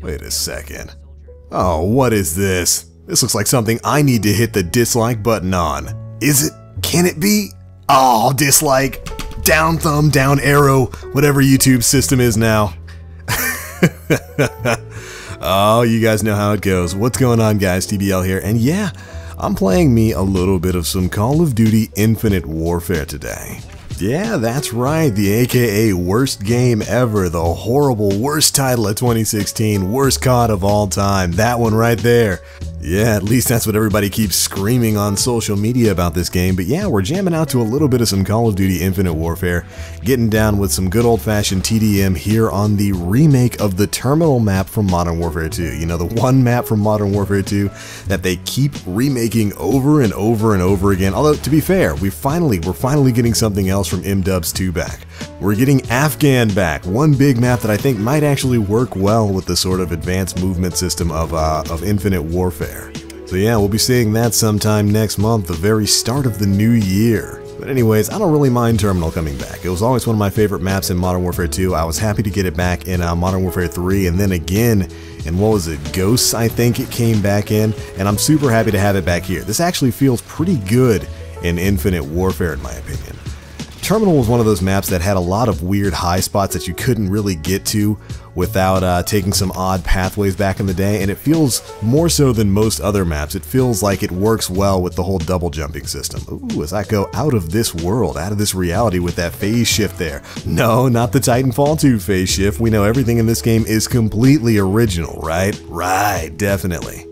Wait a second. Oh, what is this? This looks like something I need to hit the dislike button on. Is it? Can it be? Oh, dislike. Down thumb, down arrow, whatever YouTube's system is now. Oh, you guys know how it goes. What's going on, guys? TBL here, and yeah, I'm playing me a little bit of some Call of Duty Infinite Warfare today. Yeah, that's right, the AKA worst game ever, the horrible worst title of 2016, worst COD of all time, that one right there. Yeah, at least that's what everybody keeps screaming on social media about this game, but yeah, we're jamming out to a little bit of some Call of Duty Infinite Warfare, getting down with some good old-fashioned TDM here on the remake of the Terminal map from Modern Warfare 2. You know, the one map from Modern Warfare 2 that they keep remaking over and over and over again, although to be fair, we're finally getting something else from EotW's 2 back. We're getting Afghan back, one big map that I think might actually work well with the sort of advanced movement system of Infinite Warfare. So yeah, we'll be seeing that sometime next month, the very start of the new year. But anyways, I don't really mind Terminal coming back. It was always one of my favorite maps in Modern Warfare 2. I was happy to get it back in Modern Warfare 3, and then again in, what was it, Ghosts, I think it came back in, and I'm super happy to have it back here. This actually feels pretty good in Infinite Warfare, in my opinion. Terminal was one of those maps that had a lot of weird high spots that you couldn't really get to without taking some odd pathways back in the day, and it feels more so than most other maps. It feels like it works well with the whole double jumping system. Ooh, as I go out of this world, out of this reality with that phase shift there. No, not the Titanfall 2 phase shift. We know everything in this game is completely original, right? Right, definitely.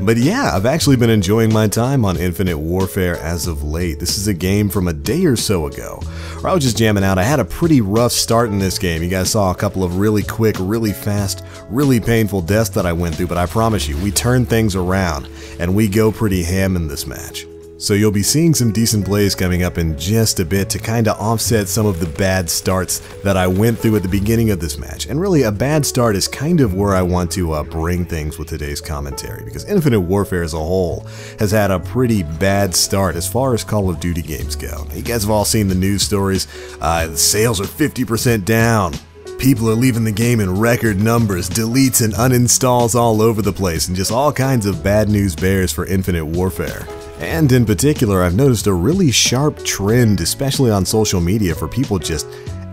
But yeah, I've actually been enjoying my time on Infinite Warfare as of late. This is a game from a day or so ago, where I was just jamming out. I had a pretty rough start in this game. You guys saw a couple of really quick, really fast, really painful deaths that I went through, but I promise you, we turn things around, and we go pretty ham in this match. So you'll be seeing some decent plays coming up in just a bit to kind of offset some of the bad starts that I went through at the beginning of this match. And really, a bad start is kind of where I want to bring things with today's commentary, because Infinite Warfare as a whole has had a pretty bad start as far as Call of Duty games go. You guys have all seen the news stories. The sales are 50% down. People are leaving the game in record numbers, deletes and uninstalls all over the place, and just all kinds of bad news bears for Infinite Warfare. And in particular, I've noticed a really sharp trend, especially on social media, for people just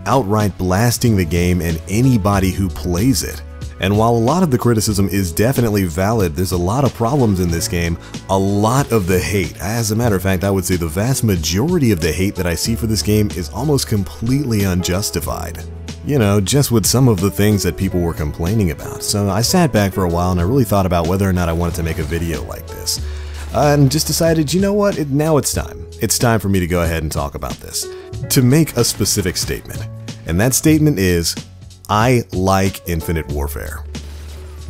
outright blasting the game and anybody who plays it. And while a lot of the criticism is definitely valid, there's a lot of problems in this game, a lot of the hate. As a matter of fact, I would say the vast majority of the hate that I see for this game is almost completely unjustified. You know, just with some of the things that people were complaining about. So I sat back for a while and I really thought about whether or not I wanted to make a video like this. And just decided, you know what, now it's time. It's time for me to go ahead and talk about this. To make a specific statement. And that statement is, I like Infinite Warfare.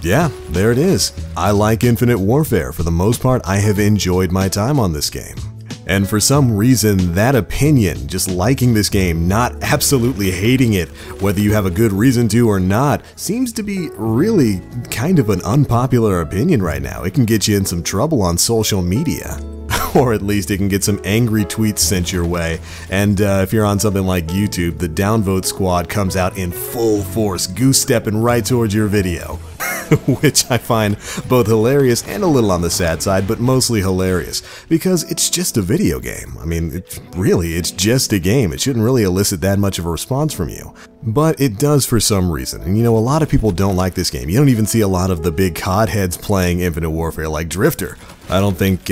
Yeah, there it is. I like Infinite Warfare. For the most part, I have enjoyed my time on this game. And for some reason, that opinion, just liking this game, not absolutely hating it, whether you have a good reason to or not, seems to be really kind of an unpopular opinion right now. It can get you in some trouble on social media. Or at least it can get some angry tweets sent your way. And if you're on something like YouTube, the downvote squad comes out in full force, goose-stepping right towards your video. Which I find both hilarious and a little on the sad side, but mostly hilarious, because it's just a video game. I mean, it's just a game. It shouldn't really elicit that much of a response from you. But it does for some reason, and you know, a lot of people don't like this game. You don't even see a lot of the big COD heads playing Infinite Warfare, like Drifter. I don't think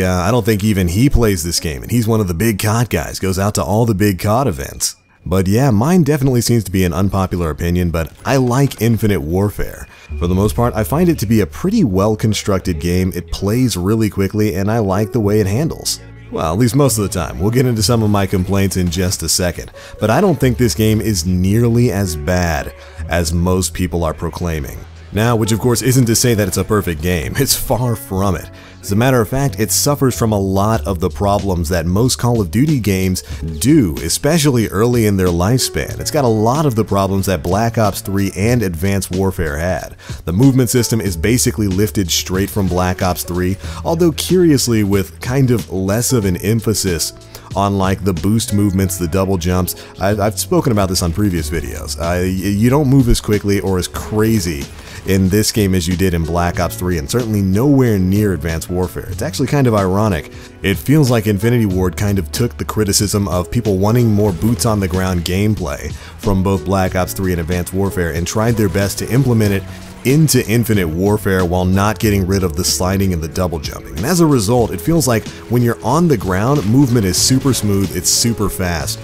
even he plays this game, and he's one of the big COD guys, goes out to all the big COD events. But yeah, mine definitely seems to be an unpopular opinion, but I like Infinite Warfare. For the most part, I find it to be a pretty well-constructed game. It plays really quickly, and I like the way it handles. Well, at least most of the time. We'll get into some of my complaints in just a second. But I don't think this game is nearly as bad as most people are proclaiming. Now, which of course isn't to say that it's a perfect game. It's far from it. As a matter of fact, it suffers from a lot of the problems that most Call of Duty games do, especially early in their lifespan. It's got a lot of the problems that Black Ops 3 and Advanced Warfare had. The movement system is basically lifted straight from Black Ops 3, although curiously with kind of less of an emphasis on like the boost movements, the double jumps. I've spoken about this on previous videos. You don't move as quickly or as crazy in this game as you did in Black Ops 3, and certainly nowhere near Advanced Warfare. It's actually kind of ironic. It feels like Infinity Ward kind of took the criticism of people wanting more boots on the ground gameplay from both Black Ops 3 and Advanced Warfare and tried their best to implement it into Infinite Warfare while not getting rid of the sliding and the double jumping. And as a result, it feels like when you're on the ground, movement is super smooth, it's super fast.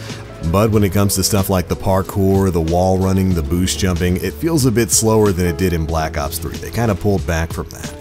But when it comes to stuff like the parkour, the wall running, the boost jumping, it feels a bit slower than it did in Black Ops 3. They kind of pulled back from that.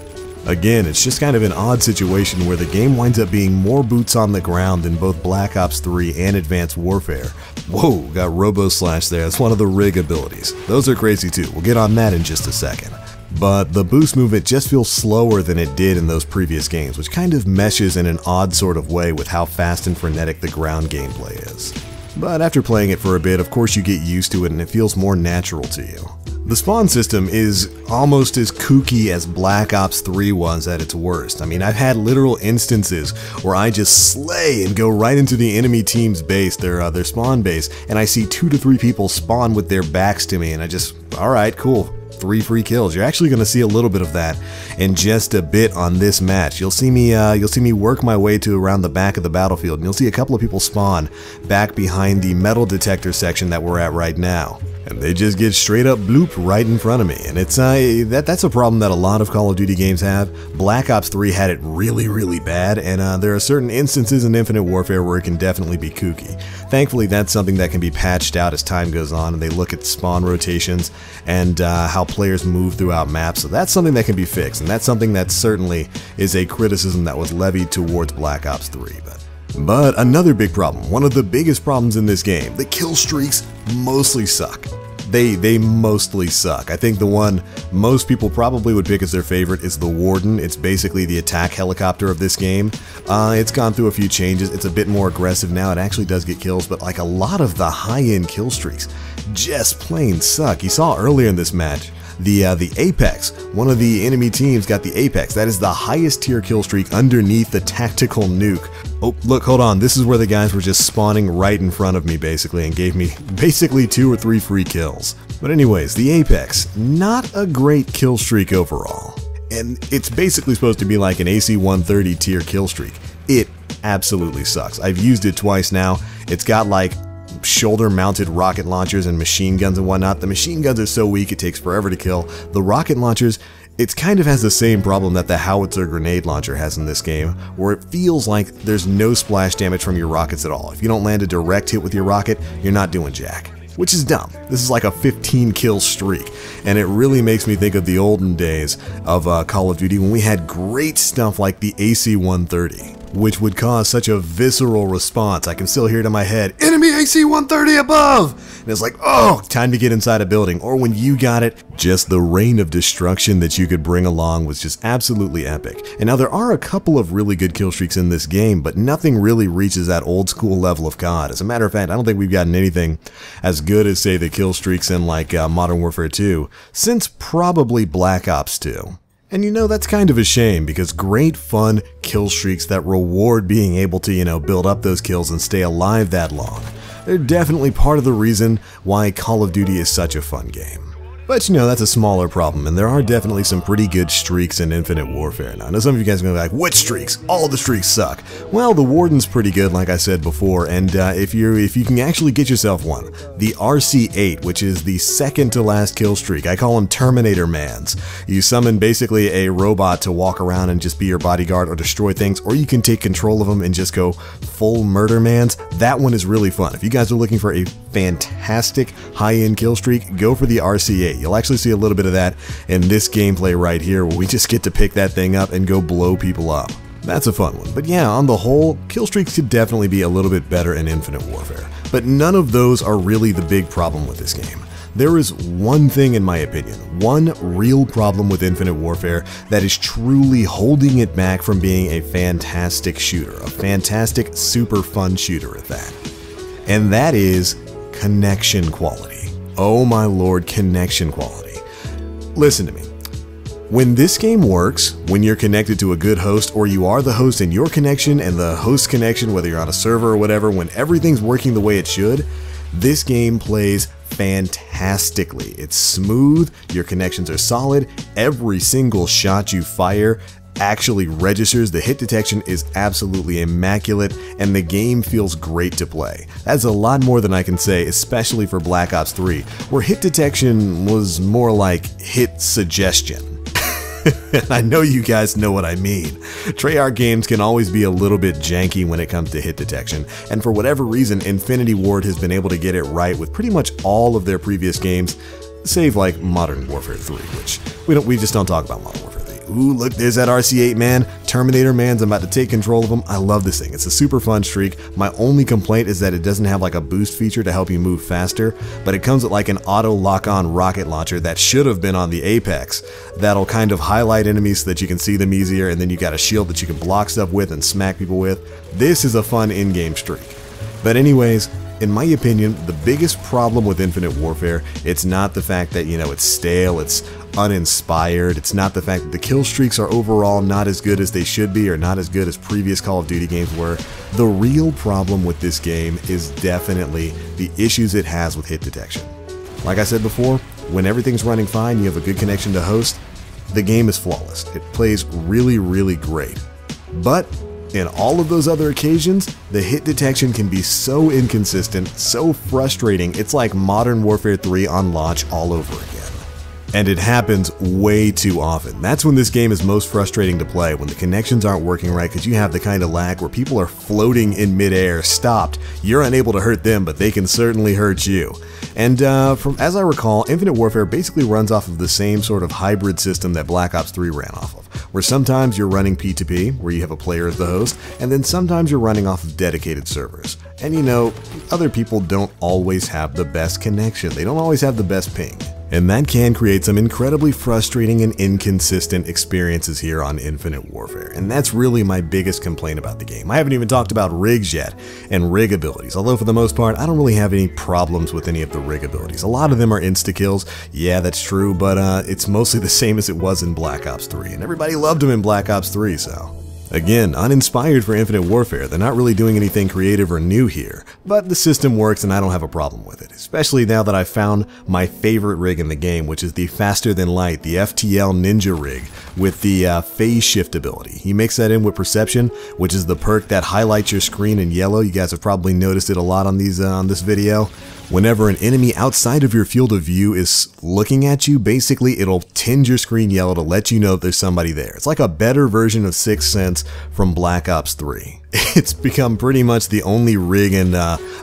Again, it's just kind of an odd situation where the game winds up being more boots on the ground in both Black Ops 3 and Advanced Warfare. Whoa, got Robo Slash there. That's one of the rig abilities. Those are crazy too. We'll get on that in just a second. But the boost movement just feels slower than it did in those previous games, which kind of meshes in an odd sort of way with how fast and frenetic the ground gameplay is. But after playing it for a bit, of course you get used to it and it feels more natural to you. The spawn system is almost as kooky as Black Ops 3 was at its worst. I mean, I've had literal instances where I just slay and go right into the enemy team's base, their spawn base, and I see 2 to 3 people spawn with their backs to me, and I just, alright, cool. 3 free kills. You're actually going to see a little bit of that in just a bit on this match. You'll see me work my way to around the back of the battlefield, and you'll see a couple of people spawn back behind the metal detector section that we're at right now. And they just get straight up blooped right in front of me. And it's that's a problem that a lot of Call of Duty games have. Black Ops 3 had it really, really bad, and there are certain instances in Infinite Warfare where it can definitely be kooky. Thankfully, that's something that can be patched out as time goes on, and they look at spawn rotations and how players move throughout maps. So that's something that can be fixed, and that's something that certainly is a criticism that was levied towards Black Ops 3. But another big problem, one of the biggest problems in this game, the kill streaks mostly suck. They mostly suck. I think the one most people probably would pick as their favorite is the Warden. It's basically the attack helicopter of this game. It's gone through a few changes. It's a bit more aggressive now. It actually does get kills, but like a lot of the high-end kill streaks just plain suck. You saw earlier in this match, the Apex, one of the enemy teams got the Apex. That is the highest tier kill streak underneath the tactical nuke. Oh, look, hold on. This is where the guys were just spawning right in front of me, basically, and gave me basically 2 or 3 free kills. But anyways, the Apex, not a great kill streak overall. And it's basically supposed to be like an AC-130 tier kill streak. It absolutely sucks. I've used it twice now. It's got like shoulder-mounted rocket launchers and machine guns and whatnot. The machine guns are so weak it takes forever to kill. The rocket launchers, it kind of has the same problem that the howitzer grenade launcher has in this game, where it feels like there's no splash damage from your rockets at all. If you don't land a direct hit with your rocket, you're not doing jack. Which is dumb. This is like a 15 kill streak, and it really makes me think of the olden days of Call of Duty when we had great stuff like the AC-130, which would cause such a visceral response. I can still hear it in my head, enemy AC-130 above! And it's like, oh, time to get inside a building. Or when you got it, just the rain of destruction that you could bring along was just absolutely epic. And now there are a couple of really good kill streaks in this game, but nothing really reaches that old school level of COD. As a matter of fact, I don't think we've gotten anything as good as, say, the kill streaks in like Modern Warfare 2 since probably Black Ops 2. And you know, that's kind of a shame, because great fun kill streaks that reward being able to, you know, build up those kills and stay alive that long, they're definitely part of the reason why Call of Duty is such a fun game. But you know, that's a smaller problem, and there are definitely some pretty good streaks in Infinite Warfare. Now, I know some of you guys are going to be like, which streaks? All the streaks suck. Well, the Warden's pretty good, like I said before, and if you can actually get yourself one, the RC8, which is the second to last kill streak, I call them Terminator Mans. You summon basically a robot to walk around and just be your bodyguard or destroy things, or you can take control of them and just go full murder mans. That one is really fun. If you guys are looking for a fantastic high-end kill streak, go for the RC8. You'll actually see a little bit of that in this gameplay right here, where we just get to pick that thing up and go blow people up. That's a fun one. But yeah, on the whole, kill streaks could definitely be a little bit better in Infinite Warfare. But none of those are really the big problem with this game. There is one thing, in my opinion, one real problem with Infinite Warfare that is truly holding it back from being a fantastic shooter, a fantastic, super fun shooter at that. And that is connection quality. Oh my lord, connection quality. Listen to me. When this game works, when you're connected to a good host, or you are the host in your connection and the host connection, whether you're on a server or whatever, when everything's working the way it should, this game plays fantastically. It's smooth, your connections are solid, every single shot you fire actually registers, the hit detection is absolutely immaculate, and the game feels great to play. That's a lot more than I can say, especially for Black Ops 3, where hit detection was more like hit suggestion. I know you guys know what I mean. Treyarch games can always be a little bit janky when it comes to hit detection, and for whatever reason, Infinity Ward has been able to get it right with pretty much all of their previous games, save like Modern Warfare 3, which we just don't talk about Modern Warfare 3. Ooh, look, there's that RC8 man. Terminator man's about to take control of him. I love this thing. It's a super fun streak. My only complaint is that it doesn't have like a boost feature to help you move faster, but it comes with like an auto lock-on rocket launcher that should have been on the Apex. That'll kind of highlight enemies so that you can see them easier, and then you got a shield that you can block stuff with and smack people with. This is a fun in-game streak. But anyways, in my opinion, the biggest problem with Infinite Warfare, it's not the fact that, it's stale, it's uninspired, it's not the fact that the kill streaks are overall not as good as they should be or not as good as previous Call of Duty games were. The real problem with this game is definitely the issues it has with hit detection. Like I said before, when everything's running fine, you have a good connection to host, the game is flawless. It plays really, really great. But in all of those other occasions, the hit detection can be so inconsistent, so frustrating, it's like Modern Warfare 3 on launch all over again. And it happens way too often. That's when this game is most frustrating to play, when the connections aren't working right because you have the kind of lag where people are floating in midair, stopped. You're unable to hurt them, but they can certainly hurt you. And as I recall, Infinite Warfare basically runs off of the same sort of hybrid system that Black Ops 3 ran off of, where sometimes you're running P2P, where you have a player as the host, and then sometimes you're running off of dedicated servers. And other people don't always have the best connection. They don't always have the best ping. And that can create some incredibly frustrating and inconsistent experiences here on Infinite Warfare. And that's really my biggest complaint about the game. I haven't even talked about rigs yet, and rig abilities, although for the most part, I don't really have any problems with any of the rig abilities. A lot of them are insta-kills, yeah, that's true, but it's mostly the same as it was in Black Ops 3, and everybody loved them in Black Ops 3, so. Again, uninspired for Infinite Warfare, they're not really doing anything creative or new here, but the system works and I don't have a problem with it, especially now that I've found my favorite rig in the game, which is the Faster Than Light, the FTL Ninja rig, with the phase shift ability. He makes that in with Perception, which is the perk that highlights your screen in yellow. You guys have probably noticed it a lot on this video. Whenever an enemy outside of your field of view is looking at you, basically it'll tinge your screen yellow to let you know that there's somebody there. It's like a better version of Sixth Sense from Black Ops 3. It's become pretty much the only rig and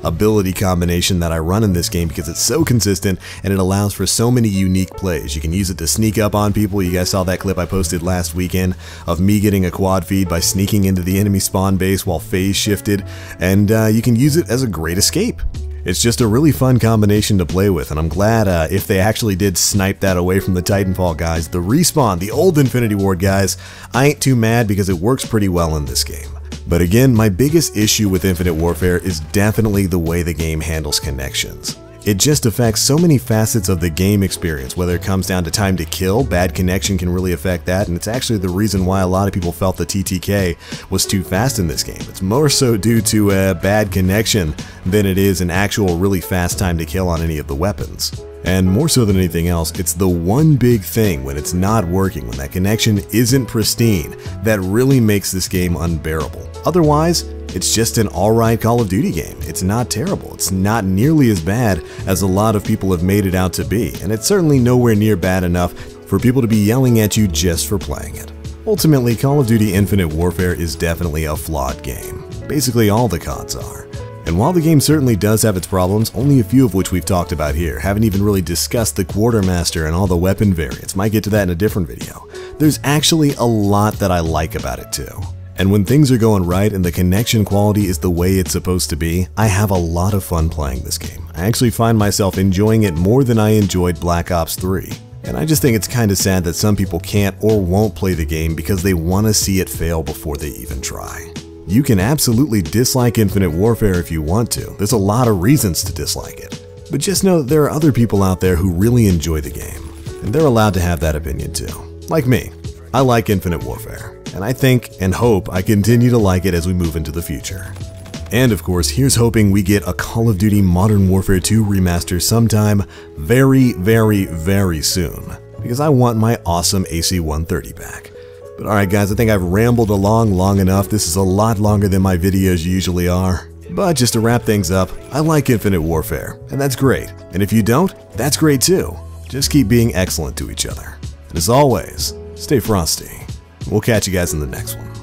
ability combination that I run in this game because it's so consistent and it allows for so many unique plays. You can use it to sneak up on people. You guys saw that clip I posted last weekend of me getting a quad feed by sneaking into the enemy spawn base while phase shifted, and you can use it as a great escape. It's just a really fun combination to play with, and I'm glad if they actually did snipe that away from the Titanfall guys. The Respawn, the old Infinity Ward guys, I ain't too mad because it works pretty well in this game. But again, my biggest issue with Infinite Warfare is definitely the way the game handles connections. It just affects so many facets of the game experience, whether it comes down to time to kill, bad connection can really affect that, and it's actually the reason why a lot of people felt the TTK was too fast in this game. It's more so due to a bad connection than it is an actual really fast time to kill on any of the weapons. And more so than anything else, it's the one big thing when it's not working, when that connection isn't pristine, that really makes this game unbearable. Otherwise, it's just an alright Call of Duty game. It's not terrible. It's not nearly as bad as a lot of people have made it out to be, and it's certainly nowhere near bad enough for people to be yelling at you just for playing it. Ultimately, Call of Duty Infinite Warfare is definitely a flawed game. Basically all the CODs are. And while the game certainly does have its problems, only a few of which we've talked about here, haven't even really discussed the Quartermaster and all the weapon variants, might get to that in a different video, there's actually a lot that I like about it too. And when things are going right and the connection quality is the way it's supposed to be, I have a lot of fun playing this game. I actually find myself enjoying it more than I enjoyed Black Ops 3. And I just think it's kinda sad that some people can't or won't play the game because they want to see it fail before they even try. You can absolutely dislike Infinite Warfare if you want to. There's a lot of reasons to dislike it. But just know that there are other people out there who really enjoy the game, and they're allowed to have that opinion too. Like me, I like Infinite Warfare, and I think and hope I continue to like it as we move into the future. And of course, here's hoping we get a Call of Duty Modern Warfare 2 remaster sometime very, very, very soon, because I want my awesome AC-130 back. But alright guys, I think I've rambled along long enough. This is a lot longer than my videos usually are. But just to wrap things up, I like Infinite Warfare, and that's great. And if you don't, that's great too. Just keep being excellent to each other. And as always, stay frosty. We'll catch you guys in the next one.